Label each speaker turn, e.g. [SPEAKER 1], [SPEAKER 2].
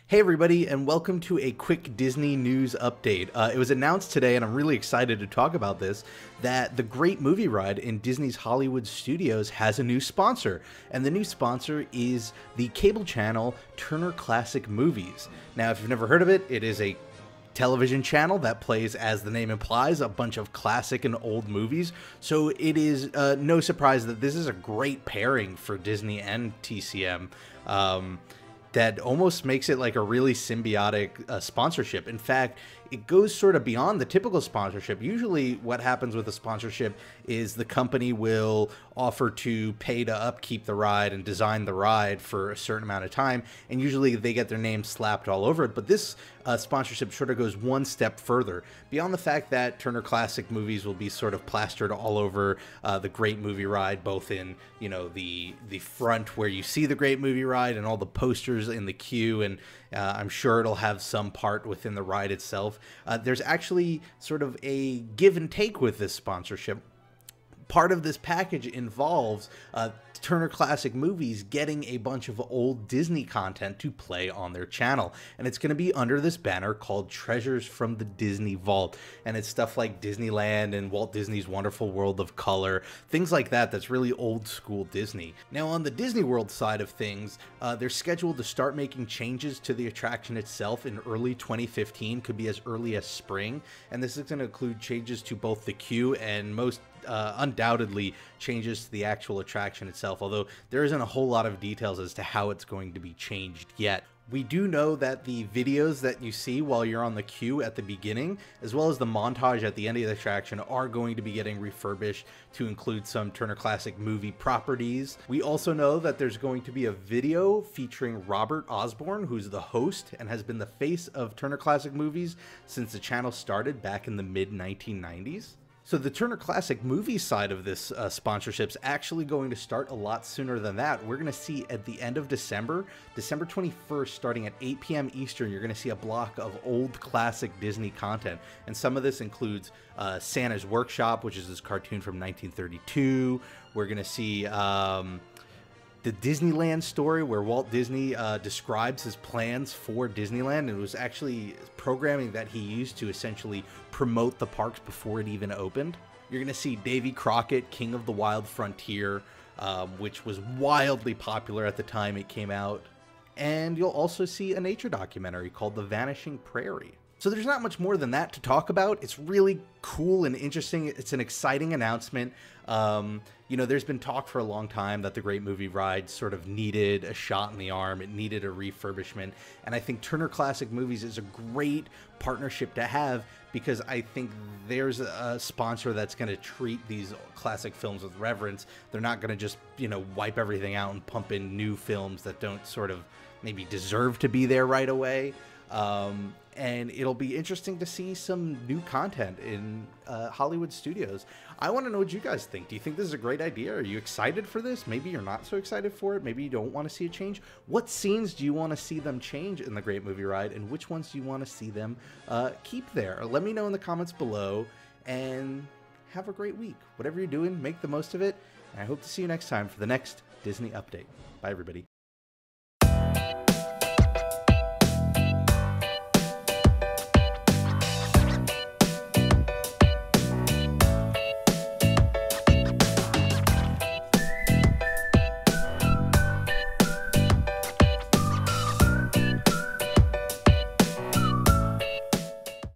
[SPEAKER 1] Hey everybody, and welcome to a quick Disney news update. It was announced today, and I'm really excited to talk about this, that the Great Movie Ride in Disney's Hollywood Studios has a new sponsor, and the new sponsor is the cable channel Turner Classic Movies. Now, if you've never heard of it, it is a television channel that plays, as the name implies, a bunch of classic and old movies. So it is no surprise that this is a great pairing for Disney and TCM. That almost makes it like a really symbiotic sponsorship. In fact, it goes sort of beyond the typical sponsorship. Usually what happens with a sponsorship is the company will offer to pay to upkeep the ride and design the ride for a certain amount of time, and usually they get their name slapped all over it. But this sponsorship sort of goes one step further, beyond the fact that Turner Classic Movies will be sort of plastered all over the Great Movie Ride, both in, you know, the front where you see the Great Movie Ride and all the posters in the queue, and I'm sure it'll have some part within the ride itself. There's actually sort of a give and take with this sponsorship. Part of this package involves Turner Classic Movies getting a bunch of old Disney content to play on their channel, and it's going to be under this banner called Treasures from the Disney Vault, and it's stuff like Disneyland and Walt Disney's Wonderful World of Color, things like that. That's really old school Disney. Now, on the Disney World side of things, they're scheduled to start making changes to the attraction itself in early 2015, could be as early as spring, and this is going to include changes to both the queue and most undoubtedly changes to the actual attraction itself, although there isn't a whole lot of details as to how it's going to be changed yet. We do know that the videos that you see while you're on the queue at the beginning, as well as the montage at the end of the attraction, are going to be getting refurbished to include some Turner Classic movie properties. We also know that there's going to be a video featuring Robert Osborne, who's the host and has been the face of Turner Classic Movies since the channel started back in the mid-1990s. So the Turner Classic Movies side of this sponsorship's actually going to start a lot sooner than that. We're going to see at the end of December, December 21st, starting at 8 p.m. Eastern, you're going to see a block of old classic Disney content. And some of this includes Santa's Workshop, which is this cartoon from 1932. We're going to see the Disneyland story, where Walt Disney describes his plans for Disneyland. It was actually programming that he used to essentially promote the parks before it even opened. You're going to see Davy Crockett, King of the Wild Frontier, which was wildly popular at the time it came out. And you'll also see a nature documentary called The Vanishing Prairie. So there's not much more than that to talk about. It's really cool and interesting. It's an exciting announcement. You know, there's been talk for a long time that the Great Movie Ride sort of needed a shot in the arm. It needed a refurbishment. And I think Turner Classic Movies is a great partnership to have, because I think there's a sponsor that's going to treat these classic films with reverence. They're not going to just, you know, wipe everything out and pump in new films that don't sort of maybe deserve to be there right away. And it'll be interesting to see some new content in Hollywood Studios. I want to know what you guys think. Do you think this is a great idea? Are you excited for this? Maybe you're not so excited for it. Maybe you don't want to see a change. What scenes do you want to see them change in the Great Movie Ride, and which ones do you want to see them keep there? Let me know in the comments below, and have a great week. Whatever you're doing, make the most of it, and I hope to see you next time for the next Disney update. Bye, everybody.